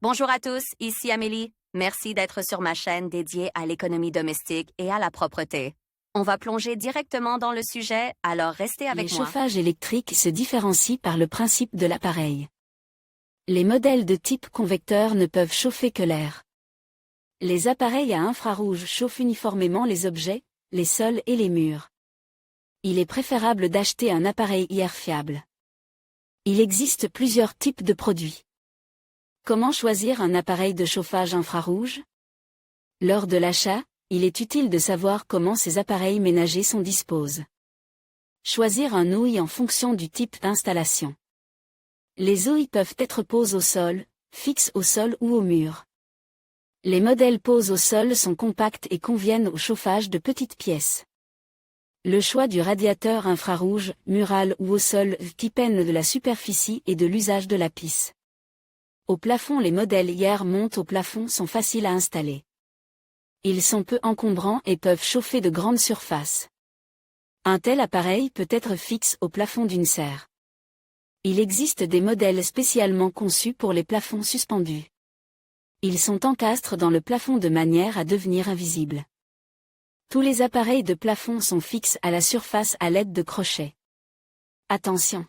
Bonjour à tous, ici Amélie. Merci d'être sur ma chaîne dédiée à l'économie domestique et à la propreté. On va plonger directement dans le sujet, alors restez avec Les moi. chauffages électriques se différencient par le principe de l'appareil. Les modèles de type convecteur ne peuvent chauffer que l'air. Les appareils à infrarouge chauffent uniformément les objets, les sols et les murs. Il est préférable d'acheter un appareil air fiable. Il existe plusieurs types de produits. Comment choisir un appareil de chauffage infrarouge? Lors de l'achat, il est utile de savoir comment ces appareils ménagers sont disposés. Choisir un ouïe en fonction du type d'installation. Les ouïes peuvent être posées au sol, fixes au sol ou au mur. Les modèles posés au sol sont compacts et conviennent au chauffage de petites pièces. Le choix du radiateur infrarouge, mural ou au sol dépend de la superficie et de l'usage de la pisse. Au plafond, les modèles IR montent au plafond sont faciles à installer. Ils sont peu encombrants et peuvent chauffer de grandes surfaces. Un tel appareil peut être fixe au plafond d'une serre. Il existe des modèles spécialement conçus pour les plafonds suspendus. Ils sont encastrés dans le plafond de manière à devenir invisibles. Tous les appareils de plafond sont fixes à la surface à l'aide de crochets. Attention!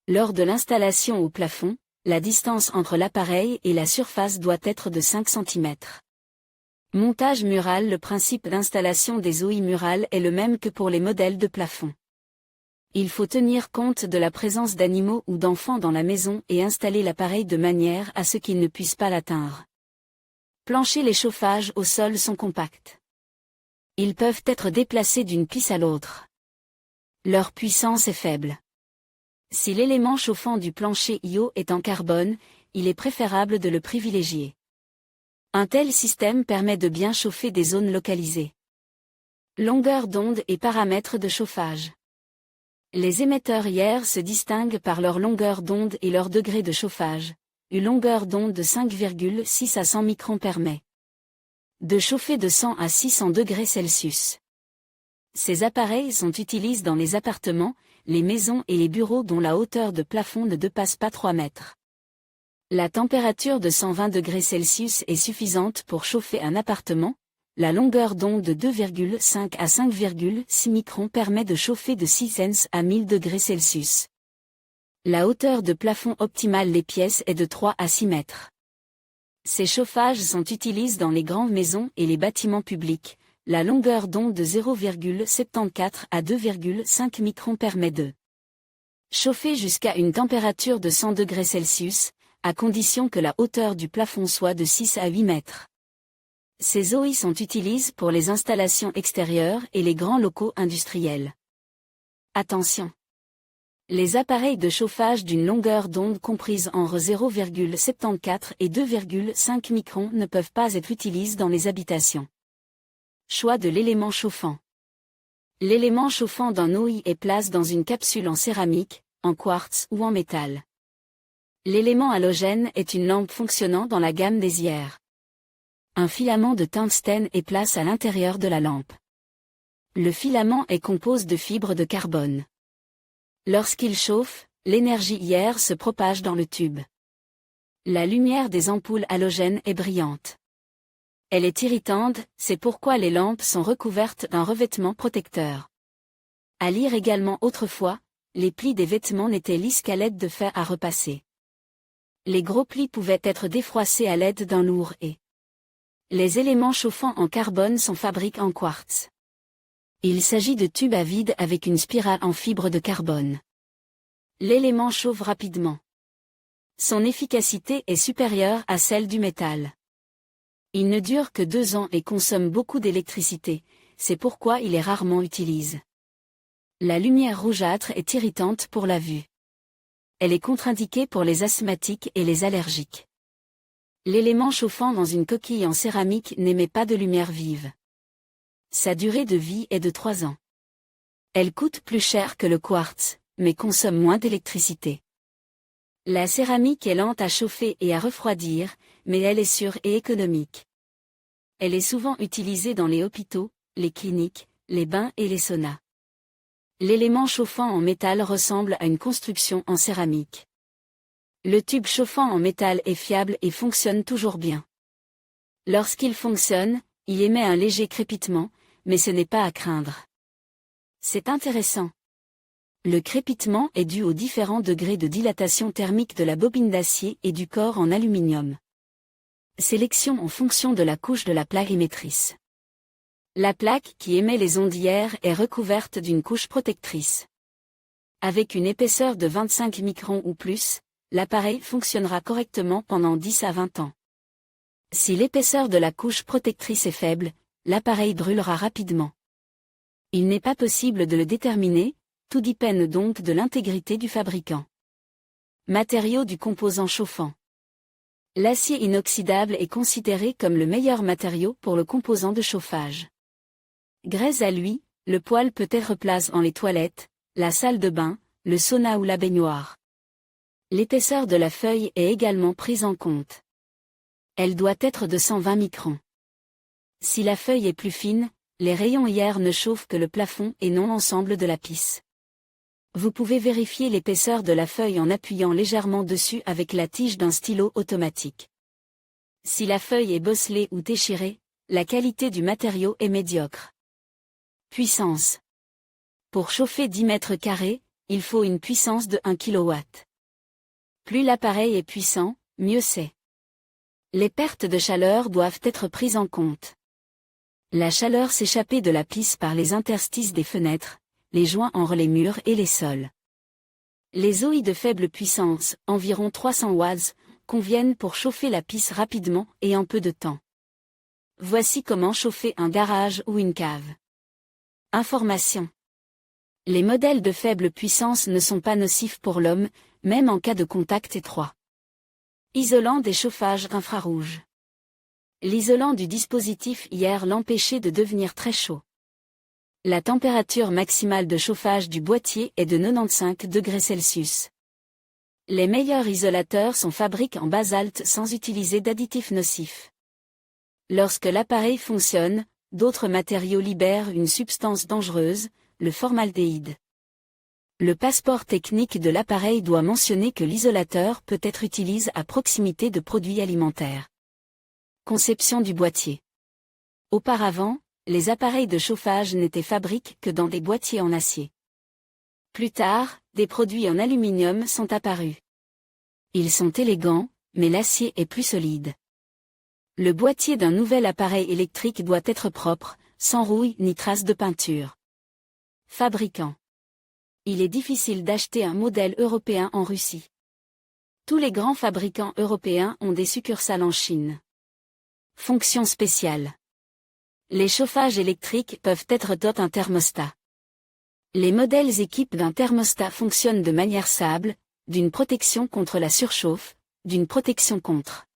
Lors de l'installation au plafond, la distance entre l'appareil et la surface doit être de 5 cm. Montage mural. Le principe d'installation des ouïes murales est le même que pour les modèles de plafond. Il faut tenir compte de la présence d'animaux ou d'enfants dans la maison et installer l'appareil de manière à ce qu'ils ne puissent pas l'atteindre. Plancher. Les chauffages au sol sont compacts. Ils peuvent être déplacés d'une piste à l'autre. Leur puissance est faible. Si l'élément chauffant du plancher IO est en carbone, il est préférable de le privilégier. Un tel système permet de bien chauffer des zones localisées. Longueur d'onde et paramètres de chauffage. Les émetteurs IR se distinguent par leur longueur d'onde et leur degré de chauffage. Une longueur d'onde de 5,6 à 100 microns permet de chauffer de 100 à 600 degrés Celsius. Ces appareils sont utilisés dans les appartements, les maisons et les bureaux dont la hauteur de plafond ne dépasse pas 3 mètres. La température de 120 degrés Celsius est suffisante pour chauffer un appartement. La longueur d'onde de 2,5 à 5,6 microns permet de chauffer de 600 à 1000 degrés Celsius. La hauteur de plafond optimale des pièces est de 3 à 6 mètres. Ces chauffages sont utilisés dans les grandes maisons et les bâtiments publics. La longueur d'onde de 0,74 à 2,5 microns permet de chauffer jusqu'à une température de 100 degrés Celsius, à condition que la hauteur du plafond soit de 6 à 8 mètres. Ces ouïes sont utilisées pour les installations extérieures et les grands locaux industriels. Attention! Les appareils de chauffage d'une longueur d'onde comprise entre 0,74 et 2,5 microns ne peuvent pas être utilisés dans les habitations. Choix de l'élément chauffant. L'élément chauffant d'un ouïe est placé dans une capsule en céramique, en quartz ou en métal. L'élément halogène est une lampe fonctionnant dans la gamme des IR. Un filament de tungstène est placé à l'intérieur de la lampe. Le filament est composé de fibres de carbone. Lorsqu'il chauffe, l'énergie IR se propage dans le tube. La lumière des ampoules halogènes est brillante. Elle est irritante, c'est pourquoi les lampes sont recouvertes d'un revêtement protecteur. À lire également autrefois, les plis des vêtements n'étaient lisses qu'à l'aide de fer à repasser. Les gros plis pouvaient être défroissés à l'aide d'un lourd et les éléments chauffants en carbone sont fabriqués en quartz. Il s'agit de tubes à vide avec une spirale en fibre de carbone. L'élément chauffe rapidement. Son efficacité est supérieure à celle du métal. Il ne dure que 2 ans et consomme beaucoup d'électricité, c'est pourquoi il est rarement utilisé. La lumière rougeâtre est irritante pour la vue. Elle est contre-indiquée pour les asthmatiques et les allergiques. L'élément chauffant dans une coquille en céramique n'émet pas de lumière vive. Sa durée de vie est de 3 ans. Elle coûte plus cher que le quartz, mais consomme moins d'électricité. La céramique est lente à chauffer et à refroidir, mais elle est sûre et économique. Elle est souvent utilisée dans les hôpitaux, les cliniques, les bains et les saunas. L'élément chauffant en métal ressemble à une construction en céramique. Le tube chauffant en métal est fiable et fonctionne toujours bien. Lorsqu'il fonctionne, il émet un léger crépitement, mais ce n'est pas à craindre. C'est intéressant. Le crépitement est dû aux différents degrés de dilatation thermique de la bobine d'acier et du corps en aluminium. Sélection en fonction de la couche de la plaque émettrice. La plaque qui émet les ondières est recouverte d'une couche protectrice. Avec une épaisseur de 25 microns ou plus, l'appareil fonctionnera correctement pendant 10 à 20 ans. Si l'épaisseur de la couche protectrice est faible, l'appareil brûlera rapidement. Il n'est pas possible de le déterminer, tout dépend donc de l'intégrité du fabricant. Matériaux du composant chauffant. L'acier inoxydable est considéré comme le meilleur matériau pour le composant de chauffage. Grâce à lui, le poêle peut être placé dans les toilettes, la salle de bain, le sauna ou la baignoire. L'épaisseur de la feuille est également prise en compte. Elle doit être de 120 microns. Si la feuille est plus fine, les rayons IR ne chauffent que le plafond et non l'ensemble de la pisse. Vous pouvez vérifier l'épaisseur de la feuille en appuyant légèrement dessus avec la tige d'un stylo automatique. Si la feuille est bosselée ou déchirée, la qualité du matériau est médiocre. Puissance. Pour chauffer 10 mètres carrés, il faut une puissance de 1 kW. Plus l'appareil est puissant, mieux c'est. Les pertes de chaleur doivent être prises en compte. La chaleur s'échapper de la pisse par les interstices des fenêtres, les joints entre les murs et les sols. Les OI de faible puissance, environ 300 watts, conviennent pour chauffer la pisse rapidement et en peu de temps. Voici comment chauffer un garage ou une cave. Information. Les modèles de faible puissance ne sont pas nocifs pour l'homme, même en cas de contact étroit. Isolant des chauffages infrarouges. L'isolant du dispositif IR l'empêchait de devenir très chaud. La température maximale de chauffage du boîtier est de 95 degrés Celsius. Les meilleurs isolateurs sont fabriqués en basalte sans utiliser d'additifs nocifs. Lorsque l'appareil fonctionne, d'autres matériaux libèrent une substance dangereuse, le formaldéhyde. Le passeport technique de l'appareil doit mentionner que l'isolateur peut être utilisé à proximité de produits alimentaires. Conception du boîtier. Auparavant, les appareils de chauffage n'étaient fabriqués que dans des boîtiers en acier. Plus tard, des produits en aluminium sont apparus. Ils sont élégants, mais l'acier est plus solide. Le boîtier d'un nouvel appareil électrique doit être propre, sans rouille ni traces de peinture. Fabricant. Il est difficile d'acheter un modèle européen en Russie. Tous les grands fabricants européens ont des succursales en Chine. Fonction spéciale. Les chauffages électriques peuvent être dotés d'un thermostat. Les modèles équipés d'un thermostat fonctionnent de manière stable, d'une protection contre la surchauffe, d'une protection contre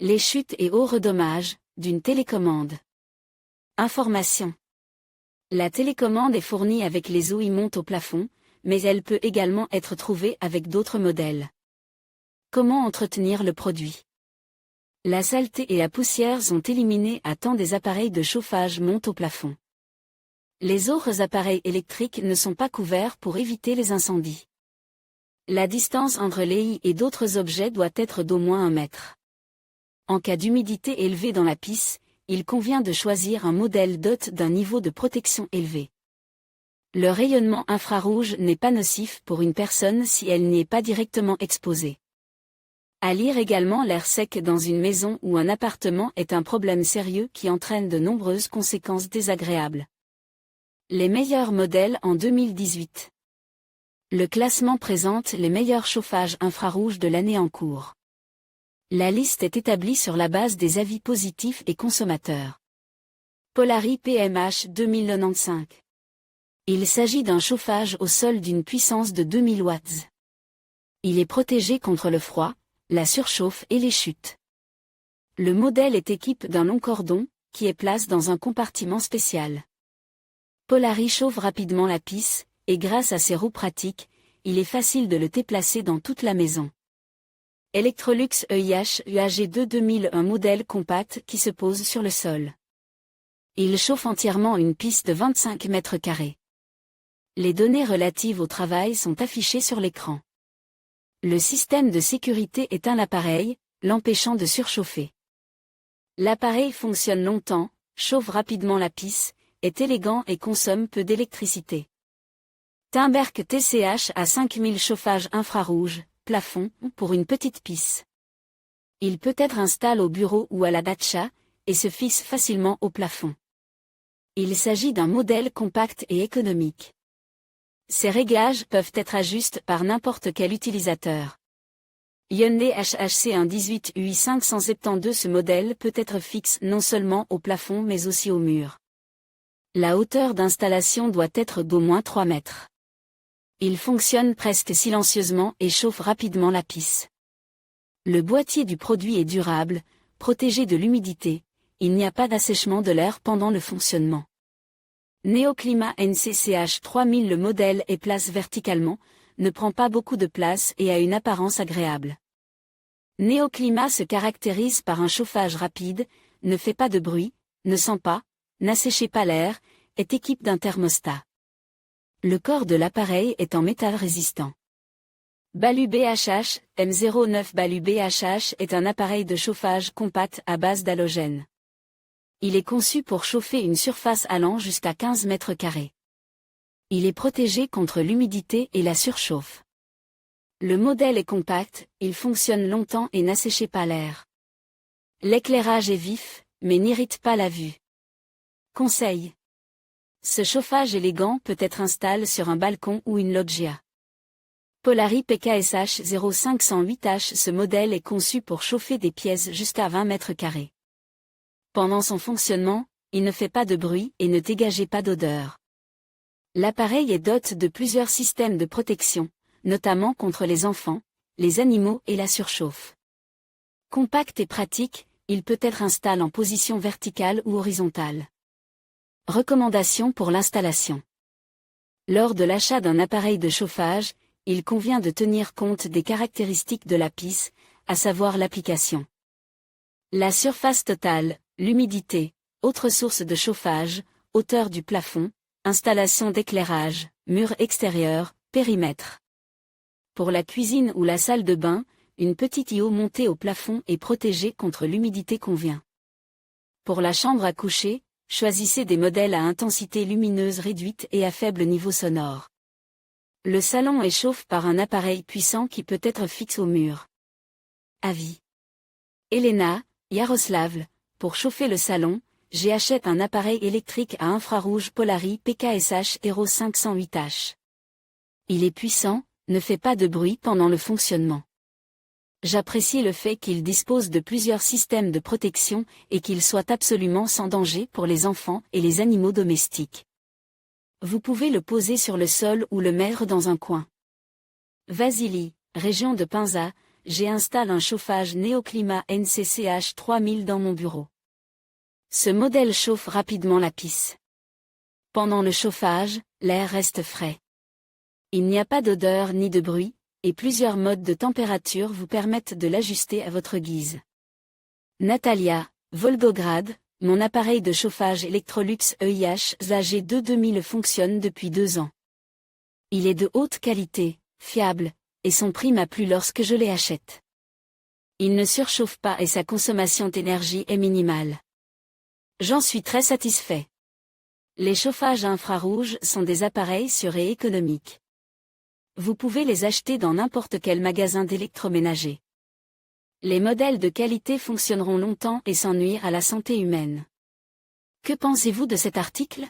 les chutes et hauts redommages, d'une télécommande. Information. La télécommande est fournie avec les OI montent au plafond, mais elle peut également être trouvée avec d'autres modèles. Comment entretenir le produit? La saleté et la poussière sont éliminées à temps des appareils de chauffage montent au plafond. Les autres appareils électriques ne sont pas couverts pour éviter les incendies. La distance entre les I et d'autres objets doit être d'au moins 1 mètre. En cas d'humidité élevée dans la pisse, il convient de choisir un modèle doté d'un niveau de protection élevé. Le rayonnement infrarouge n'est pas nocif pour une personne si elle n'y est pas directement exposée. À lire également, l'air sec dans une maison ou un appartement est un problème sérieux qui entraîne de nombreuses conséquences désagréables. Les meilleurs modèles en 2018. Le classement présente les meilleurs chauffages infrarouges de l'année en cours. La liste est établie sur la base des avis positifs et consommateurs. Polari PMH 2095. Il s'agit d'un chauffage au sol d'une puissance de 2000 watts. Il est protégé contre le froid, la surchauffe et les chutes. Le modèle est équipé d'un long cordon, qui est placé dans un compartiment spécial. Polari chauffe rapidement la pisse, et grâce à ses roues pratiques, il est facile de le déplacer dans toute la maison. Electrolux EIH UAG2 2001 modèle compact qui se pose sur le sol. Il chauffe entièrement une piste de 25 mètres carrés. Les données relatives au travail sont affichées sur l'écran. Le système de sécurité éteint l'appareil, l'empêchant de surchauffer. L'appareil fonctionne longtemps, chauffe rapidement la pisse, est élégant et consomme peu d'électricité. Timberk TCH a 5000 chauffage infrarouge, plafond, pour une petite pisse. Il peut être installé au bureau ou à la dacha, et se fixe facilement au plafond. Il s'agit d'un modèle compact et économique. Ces réglages peuvent être ajustés par n'importe quel utilisateur. Hyundai HHC 118 UI 572. Ce modèle peut être fixe non seulement au plafond mais aussi au mur. La hauteur d'installation doit être d'au moins 3 mètres. Il fonctionne presque silencieusement et chauffe rapidement la pisse. Le boîtier du produit est durable, protégé de l'humidité, il n'y a pas d'assèchement de l'air pendant le fonctionnement. Neoclima NCCH 3000. Le modèle est placé verticalement, ne prend pas beaucoup de place et a une apparence agréable. Neoclima se caractérise par un chauffage rapide, ne fait pas de bruit, ne sent pas, n'assèche pas l'air, est équipé d'un thermostat. Le corps de l'appareil est en métal résistant. Balu BHH M09. Balu BHH est un appareil de chauffage compact à base d'halogène. Il est conçu pour chauffer une surface allant jusqu'à 15 mètres carrés. Il est protégé contre l'humidité et la surchauffe. Le modèle est compact, il fonctionne longtemps et n'assèche pas l'air. L'éclairage est vif, mais n'irrite pas la vue. Conseil. Ce chauffage élégant peut être installé sur un balcon ou une loggia. Polari PKSH 0508H. Ce modèle est conçu pour chauffer des pièces jusqu'à 20 mètres carrés. Pendant son fonctionnement, il ne fait pas de bruit et ne dégage pas d'odeur. L'appareil est doté de plusieurs systèmes de protection, notamment contre les enfants, les animaux et la surchauffe. Compact et pratique, il peut être installé en position verticale ou horizontale. Recommandations pour l'installation. Lors de l'achat d'un appareil de chauffage, il convient de tenir compte des caractéristiques de la pisse, à savoir l'application. La surface totale, l'humidité, autres sources de chauffage, hauteur du plafond, installation d'éclairage, mur extérieur, périmètre. Pour la cuisine ou la salle de bain, une petite îlot montée au plafond et protégée contre l'humidité convient. Pour la chambre à coucher, choisissez des modèles à intensité lumineuse réduite et à faible niveau sonore. Le salon est chauffé par un appareil puissant qui peut être fixe au mur. Avis. Elena, Yaroslavl, pour chauffer le salon, j'ai acheté un appareil électrique à infrarouge Polari PKSH Hero 508H. Il est puissant, ne fait pas de bruit pendant le fonctionnement. J'apprécie le fait qu'il dispose de plusieurs systèmes de protection et qu'il soit absolument sans danger pour les enfants et les animaux domestiques. Vous pouvez le poser sur le sol ou le mettre dans un coin. Vasily, région de Penza, j'ai installé un chauffage Neoclima NCCH 3000 dans mon bureau. Ce modèle chauffe rapidement la pisse. Pendant le chauffage, l'air reste frais. Il n'y a pas d'odeur ni de bruit, et plusieurs modes de température vous permettent de l'ajuster à votre guise. Natalia, Volgograd, mon appareil de chauffage Electrolux EIH ZAG2 2000 fonctionne depuis 2 ans. Il est de haute qualité, fiable, et son prix m'a plu lorsque je l'ai acheté. Il ne surchauffe pas et sa consommation d'énergie est minimale. J'en suis très satisfait. Les chauffages infrarouges sont des appareils sûrs et économiques. Vous pouvez les acheter dans n'importe quel magasin d'électroménager. Les modèles de qualité fonctionneront longtemps et sans nuire à la santé humaine. Que pensez-vous de cet article ?